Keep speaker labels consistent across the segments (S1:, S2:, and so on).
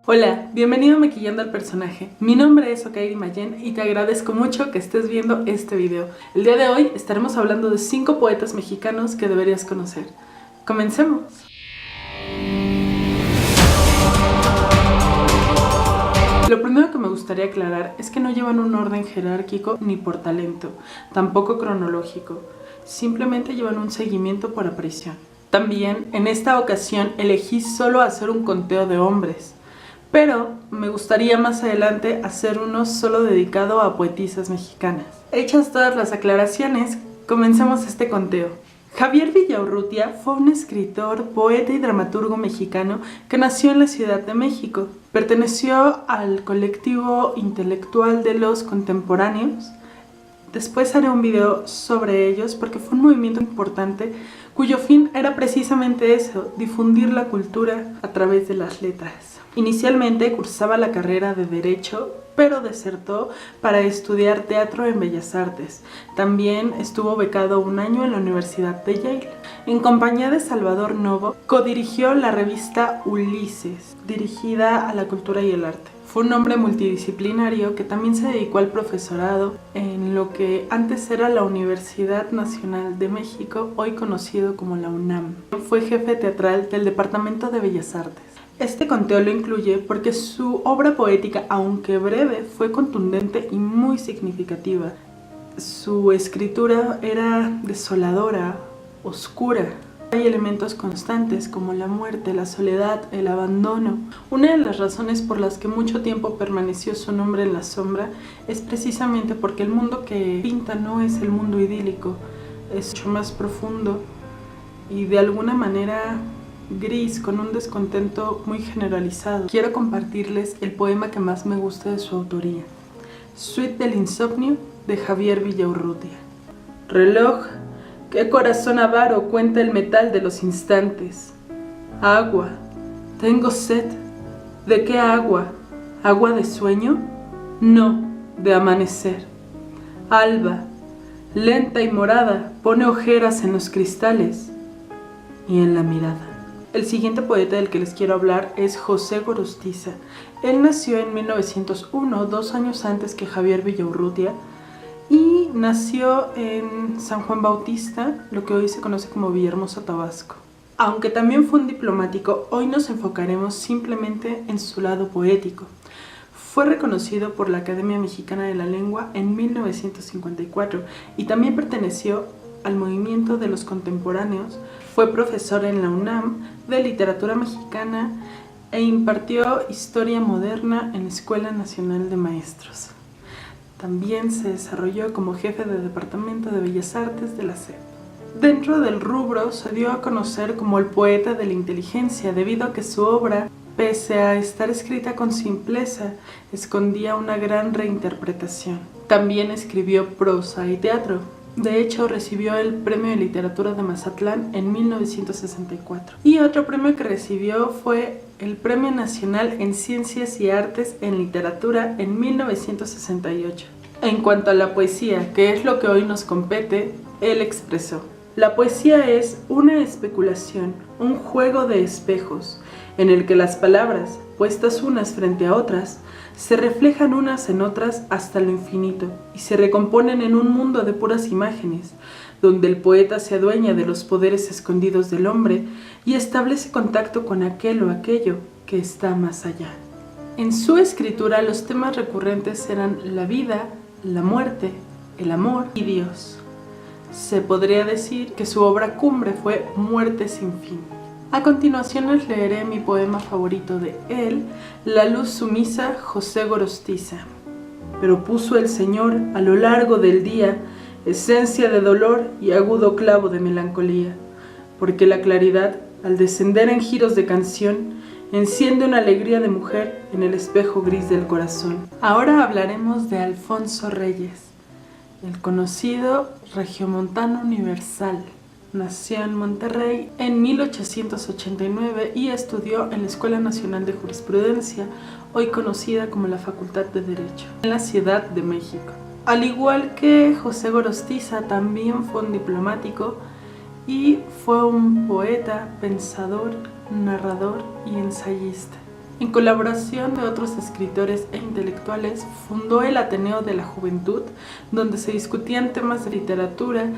S1: Hola, bienvenido a Maquillando al Personaje. Mi nombre es Okairi Mayen y te agradezco mucho que estés viendo este video. El día de hoy estaremos hablando de 5 poetas mexicanos que deberías conocer. ¡Comencemos! Lo primero que me gustaría aclarar es que no llevan un orden jerárquico ni por talento, tampoco cronológico. Simplemente llevan un seguimiento por aparición. También, en esta ocasión, elegí solo hacer un conteo de hombres. Pero me gustaría más adelante hacer uno solo dedicado a poetisas mexicanas. Hechas todas las aclaraciones, comencemos este conteo. Javier Villaurrutia fue un escritor, poeta y dramaturgo mexicano que nació en la Ciudad de México. Perteneció al colectivo intelectual de los contemporáneos. Después haré un video sobre ellos porque fue un movimiento importante cuyo fin era precisamente eso, difundir la cultura a través de las letras. Inicialmente cursaba la carrera de Derecho, pero desertó para estudiar teatro en Bellas Artes. También estuvo becado un año en la Universidad de Yale. En compañía de Salvador Novo, codirigió la revista Ulises, dirigida a la cultura y el arte. Fue un hombre multidisciplinario que también se dedicó al profesorado en lo que antes era la Universidad Nacional de México, hoy conocido como la UNAM. Fue jefe teatral del Departamento de Bellas Artes. Este conteo lo incluye porque su obra poética, aunque breve, fue contundente y muy significativa. Su escritura era desoladora, oscura. Hay elementos constantes como la muerte, la soledad, el abandono. Una de las razones por las que mucho tiempo permaneció su nombre en la sombra es precisamente porque el mundo que pinta no es el mundo idílico, es mucho más profundo y de alguna manera gris, con un descontento muy generalizado. Quiero compartirles el poema que más me gusta de su autoría, Suite del Insomnio, de Javier Villaurrutia. Reloj, qué corazón avaro cuenta el metal de los instantes. Agua, tengo sed. ¿De qué agua? ¿Agua de sueño? No, de amanecer. Alba, lenta y morada, pone ojeras en los cristales y en la mirada. El siguiente poeta del que les quiero hablar es José Gorostiza. Él nació en 1901, 2 años antes que Javier Villaurrutia, y nació en San Juan Bautista, lo que hoy se conoce como Villahermosa, Tabasco. Aunque también fue un diplomático, hoy nos enfocaremos simplemente en su lado poético. Fue reconocido por la Academia Mexicana de la Lengua en 1954 y también perteneció al movimiento de los contemporáneos. Fue profesor en la UNAM de literatura mexicana e impartió historia moderna en la Escuela Nacional de Maestros. También se desarrolló como jefe de Departamento de Bellas Artes de la SEP. Dentro del rubro se dio a conocer como el poeta de la inteligencia debido a que su obra, pese a estar escrita con simpleza, escondía una gran reinterpretación. También escribió prosa y teatro. De hecho, recibió el Premio de Literatura de Mazatlán en 1964. Y otro premio que recibió fue el Premio Nacional en Ciencias y Artes en Literatura en 1968. En cuanto a la poesía, que es lo que hoy nos compete, él expresó: la poesía es una especulación, un juego de espejos, en el que las palabras, puestas unas frente a otras, se reflejan unas en otras hasta lo infinito y se recomponen en un mundo de puras imágenes, donde el poeta se adueña de los poderes escondidos del hombre y establece contacto con aquel o aquello que está más allá. En su escritura los temas recurrentes eran la vida, la muerte, el amor y Dios. Se podría decir que su obra cumbre fue Muerte sin fin. A continuación les leeré mi poema favorito de él, La luz sumisa, José Gorostiza. Pero puso el Señor a lo largo del día esencia de dolor y agudo clavo de melancolía, porque la claridad, al descender en giros de canción, enciende una alegría de mujer en el espejo gris del corazón. Ahora hablaremos de Alfonso Reyes, el conocido regiomontano universal. Nació en Monterrey en 1889 y estudió en la Escuela Nacional de Jurisprudencia, hoy conocida como la Facultad de Derecho, en la Ciudad de México. Al igual que José Gorostiza, también fue un diplomático y fue un poeta, pensador, narrador y ensayista. En colaboración de otros escritores e intelectuales, fundó el Ateneo de la Juventud, donde se discutían temas de literatura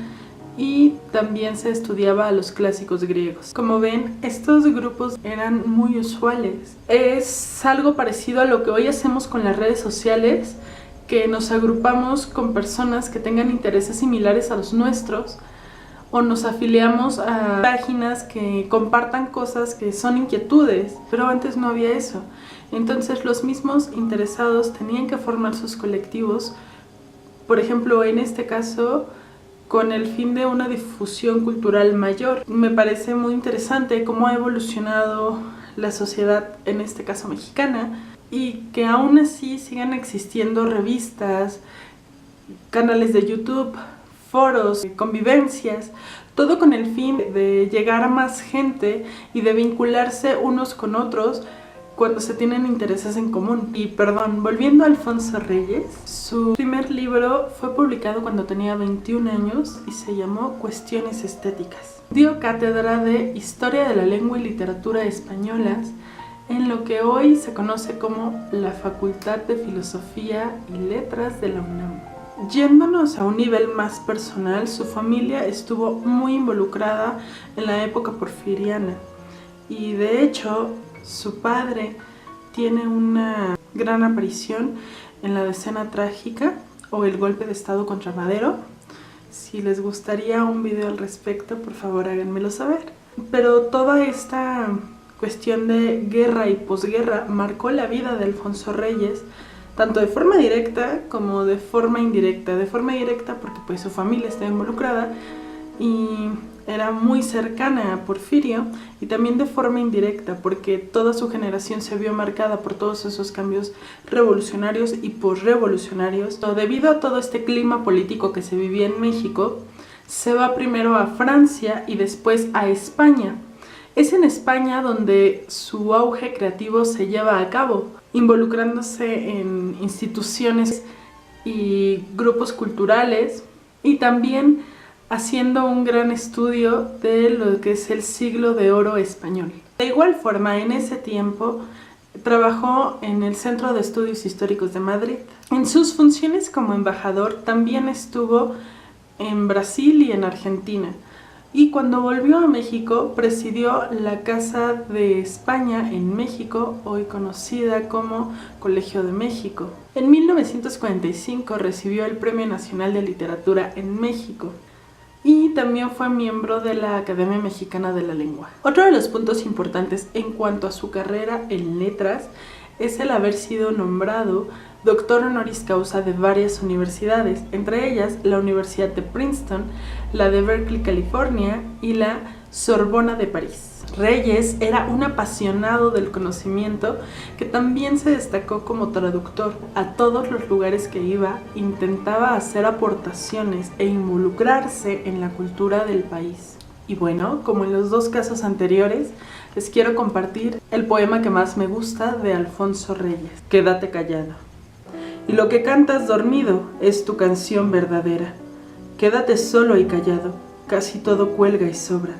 S1: y también se estudiaba a los clásicos griegos. Como ven, estos grupos eran muy usuales. Es algo parecido a lo que hoy hacemos con las redes sociales, que nos agrupamos con personas que tengan intereses similares a los nuestros, o nos afiliamos a páginas que compartan cosas que son inquietudes, pero antes no había eso. Entonces los mismos interesados tenían que formar sus colectivos, por ejemplo, en este caso, con el fin de una difusión cultural mayor. Me parece muy interesante cómo ha evolucionado la sociedad, en este caso mexicana, y que aún así sigan existiendo revistas, canales de YouTube, foros, convivencias, todo con el fin de llegar a más gente y de vincularse unos con otros cuando se tienen intereses en común. Y perdón, volviendo a Alfonso Reyes, su primer libro fue publicado cuando tenía 21 años y se llamó Cuestiones Estéticas. Dio cátedra de Historia de la Lengua y Literatura Españolas en lo que hoy se conoce como la Facultad de Filosofía y Letras de la UNAM. Yéndonos a un nivel más personal, su familia estuvo muy involucrada en la época porfiriana y de hecho su padre tiene una gran aparición en la Decena Trágica o el golpe de estado contra Madero. Si les gustaría un video al respecto, por favor háganmelo saber. Pero toda esta cuestión de guerra y posguerra marcó la vida de Alfonso Reyes, tanto de forma directa como de forma indirecta. De forma directa porque pues su familia estaba involucrada y era muy cercana a Porfirio, y también de forma indirecta porque toda su generación se vio marcada por todos esos cambios revolucionarios y posrevolucionarios. Debido a todo este clima político que se vivía en México, se va primero a Francia y después a España. Es en España donde su auge creativo se lleva a cabo, involucrándose en instituciones y grupos culturales y también haciendo un gran estudio de lo que es el siglo de oro español. De igual forma, en ese tiempo trabajó en el Centro de Estudios Históricos de Madrid. En sus funciones como embajador también estuvo en Brasil y en Argentina. Y cuando volvió a México, presidió la Casa de España en México, hoy conocida como Colegio de México. En 1945 recibió el Premio Nacional de Literatura en México y también fue miembro de la Academia Mexicana de la Lengua. Otro de los puntos importantes en cuanto a su carrera en letras es el haber sido nombrado doctor honoris causa de varias universidades, entre ellas la Universidad de Princeton, la de Berkeley, California, y la Sorbona de París. Reyes era un apasionado del conocimiento que también se destacó como traductor. A todos los lugares que iba, intentaba hacer aportaciones e involucrarse en la cultura del país. Y bueno, como en los dos casos anteriores, les quiero compartir el poema que más me gusta de Alfonso Reyes, Quédate callado. Y lo que cantas dormido es tu canción verdadera. Quédate solo y callado, casi todo cuelga y sobra.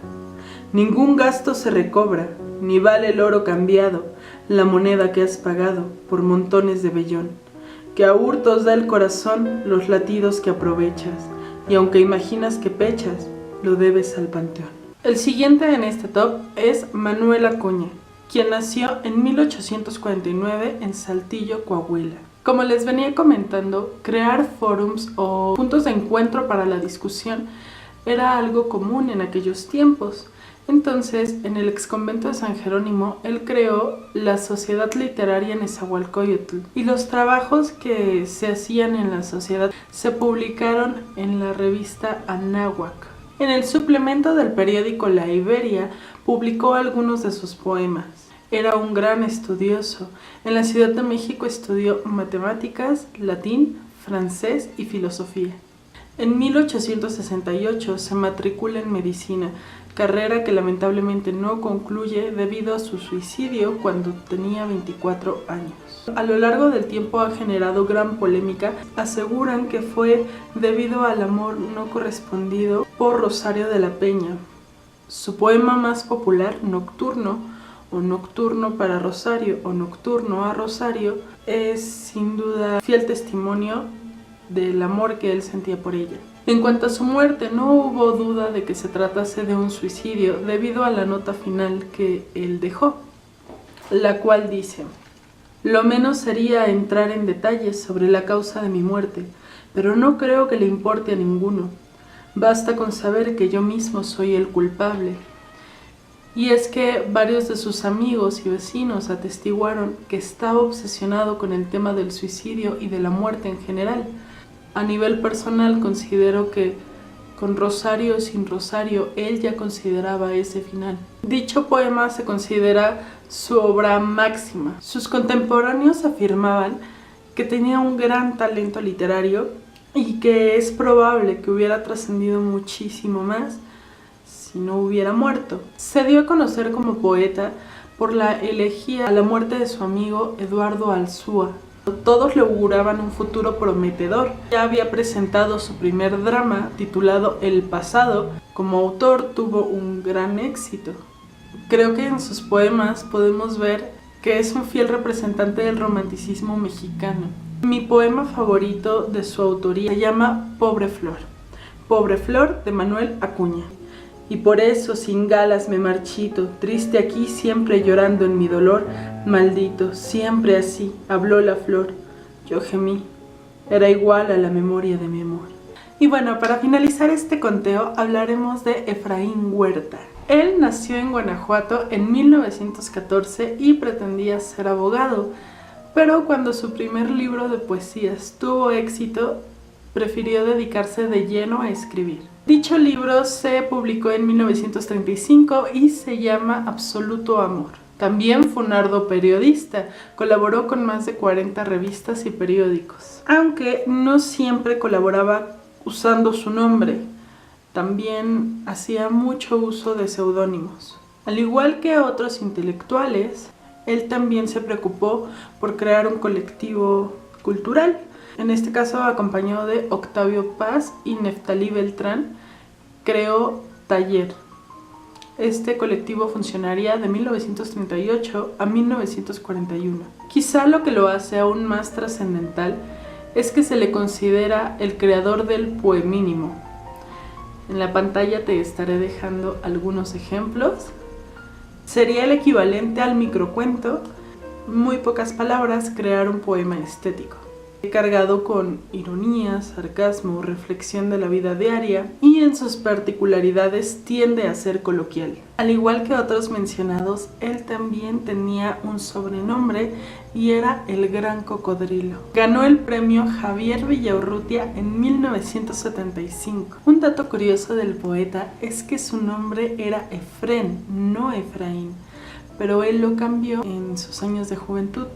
S1: Ningún gasto se recobra, ni vale el oro cambiado, la moneda que has pagado por montones de vellón, que a hurtos da el corazón los latidos que aprovechas, y aunque imaginas que pechas, lo debes al panteón. El siguiente en este top es Manuel Acuña, quien nació en 1849 en Saltillo, Coahuila. Como les venía comentando, crear forums o puntos de encuentro para la discusión era algo común en aquellos tiempos. Entonces, en el exconvento de San Jerónimo, él creó la Sociedad Literaria Nezahualcóyotl, y los trabajos que se hacían en la sociedad se publicaron en la revista Anáhuac. En el suplemento del periódico La Iberia publicó algunos de sus poemas. Era un gran estudioso. En la Ciudad de México estudió matemáticas, latín, francés y filosofía. En 1868 se matricula en medicina, carrera que lamentablemente no concluye debido a su suicidio cuando tenía 24 años. A lo largo del tiempo ha generado gran polémica. Aseguran que fue debido al amor no correspondido por Rosario de la Peña. Su poema más popular, Nocturno, o Nocturno para Rosario o Nocturno a Rosario, es sin duda fiel testimonio del amor que él sentía por ella. En cuanto a su muerte, no hubo duda de que se tratase de un suicidio debido a la nota final que él dejó, la cual dice: lo menos sería entrar en detalles sobre la causa de mi muerte, pero no creo que le importe a ninguno. Basta con saber que yo mismo soy el culpable. Y es que varios de sus amigos y vecinos atestiguaron que estaba obsesionado con el tema del suicidio y de la muerte en general. A nivel personal considero que con Rosario o sin Rosario, él ya consideraba ese final. Dicho poema se considera su obra máxima. Sus contemporáneos afirmaban que tenía un gran talento literario y que es probable que hubiera trascendido muchísimo más si no hubiera muerto. Se dio a conocer como poeta por la elegía a la muerte de su amigo Eduardo Alzúa. Todos le auguraban un futuro prometedor. Ya había presentado su primer drama, titulado El pasado. Como autor tuvo un gran éxito. Creo que en sus poemas podemos ver que es un fiel representante del romanticismo mexicano. Mi poema favorito de su autoría se llama Pobre Flor. Pobre Flor, de Manuel Acuña. Y por eso sin galas me marchito, triste aquí siempre llorando en mi dolor, maldito, siempre así, habló la flor, yo gemí, era igual a la memoria de mi amor. Y bueno, para finalizar este conteo hablaremos de Efraín Huerta. Él nació en Guanajuato en 1914 y pretendía ser abogado, pero cuando su primer libro de poesías tuvo éxito, prefirió dedicarse de lleno a escribir. Dicho libro se publicó en 1935 y se llama Absoluto Amor. También fue un arduo periodista, colaboró con más de 40 revistas y periódicos, aunque no siempre colaboraba usando su nombre, también hacía mucho uso de seudónimos. Al igual que otros intelectuales, él también se preocupó por crear un colectivo cultural. En este caso, acompañado de Octavio Paz y Neftalí Beltrán, creó Taller. Este colectivo funcionaría de 1938 a 1941. Quizá lo que lo hace aún más trascendental es que se le considera el creador del poemínimo. En la pantalla te estaré dejando algunos ejemplos. Sería el equivalente al microcuento, muy pocas palabras, crear un poema estético, cargado con ironía, sarcasmo, reflexión de la vida diaria y en sus particularidades tiende a ser coloquial. Al igual que otros mencionados, él también tenía un sobrenombre y era el Gran Cocodrilo. Ganó el premio Javier Villaurrutia en 1975. Un dato curioso del poeta es que su nombre era Efrén, no Efraín, pero él lo cambió en sus años de juventud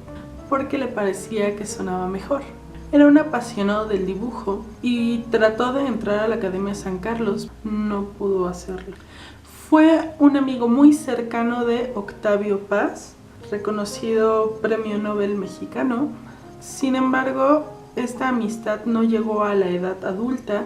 S1: porque le parecía que sonaba mejor. Era un apasionado del dibujo y trató de entrar a la Academia San Carlos, no pudo hacerlo. Fue un amigo muy cercano de Octavio Paz, reconocido premio Nobel mexicano. Sin embargo, esta amistad no llegó a la edad adulta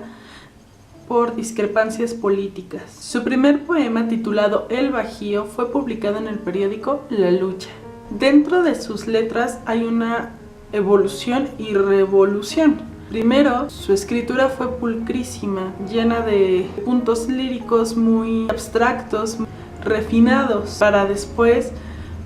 S1: por discrepancias políticas. Su primer poema, titulado El Bajío, fue publicado en el periódico La Lucha. Dentro de sus letras hay una evolución y revolución. Primero, su escritura fue pulcrísima, llena de puntos líricos muy abstractos, refinados, para después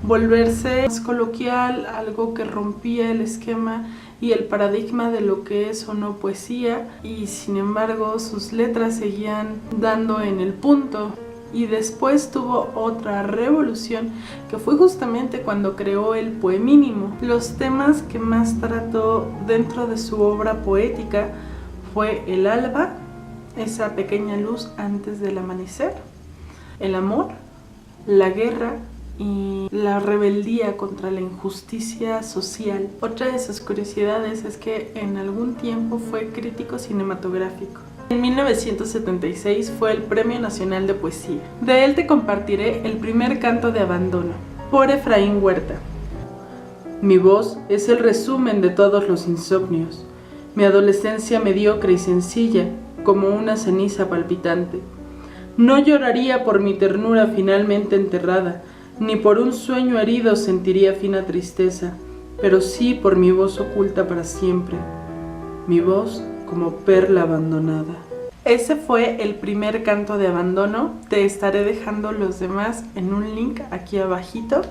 S1: volverse más coloquial, algo que rompía el esquema y el paradigma de lo que es o no poesía, y sin embargo sus letras seguían dando en el punto. Y después tuvo otra revolución que fue justamente cuando creó el poemínimo. Los temas que más trató dentro de su obra poética fue el alba, esa pequeña luz antes del amanecer, el amor, la guerra y la rebeldía contra la injusticia social. Otra de sus curiosidades es que en algún tiempo fue crítico cinematográfico. En 1976 fue el Premio Nacional de Poesía. De él te compartiré el primer canto de abandono, por Efraín Huerta. Mi voz es el resumen de todos los insomnios, mi adolescencia mediocre y sencilla, como una ceniza palpitante. No lloraría por mi ternura finalmente enterrada, Ni por un sueño herido sentiría fina tristeza, pero sí por mi voz oculta para siempre, mi voz como perla abandonada. Ese fue el primer canto de abandono. Te estaré dejando los demás en un link aquí abajito,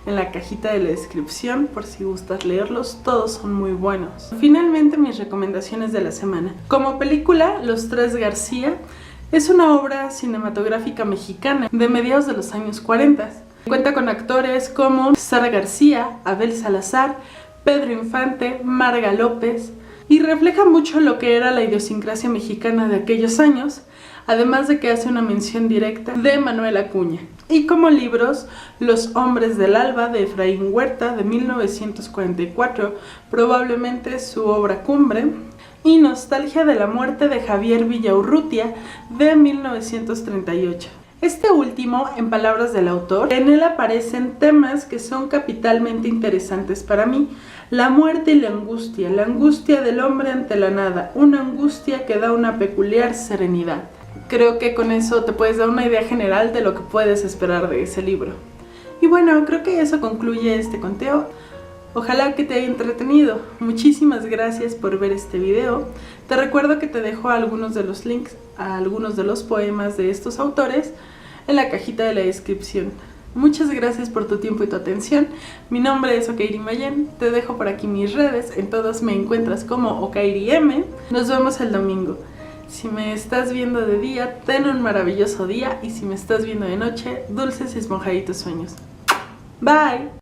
S1: en la cajita de la descripción, por si gustas leerlos. Todos son muy buenos. Finalmente, mis recomendaciones de la semana. Como película, Los Tres García es una obra cinematográfica mexicana de mediados de los años 40. Cuenta con actores como Sara García, Abel Salazar, Pedro Infante, Marga López, y refleja mucho lo que era la idiosincrasia mexicana de aquellos años, además de que hace una mención directa de Manuel Acuña. Y como libros, Los Hombres del Alba de Efraín Huerta de 1944, probablemente su obra cumbre, y Nostalgia de la Muerte de Javier Villaurrutia de 1938. Este último, en palabras del autor, en él aparecen temas que son capitalmente interesantes para mí: la muerte y la angustia del hombre ante la nada, una angustia que da una peculiar serenidad. Creo que con eso te puedes dar una idea general de lo que puedes esperar de ese libro. Y bueno, creo que eso concluye este conteo. Ojalá que te haya entretenido. Muchísimas gracias por ver este video. Te recuerdo que te dejo algunos de los links a algunos de los poemas de estos autores en la cajita de la descripción. Muchas gracias por tu tiempo y tu atención. Mi nombre es Okairi Mayen. Te dejo por aquí mis redes. En todas me encuentras como OkairiM. Nos vemos el domingo. Si me estás viendo de día, ten un maravilloso día. Y si me estás viendo de noche, dulces y esponjaditos sueños. Bye.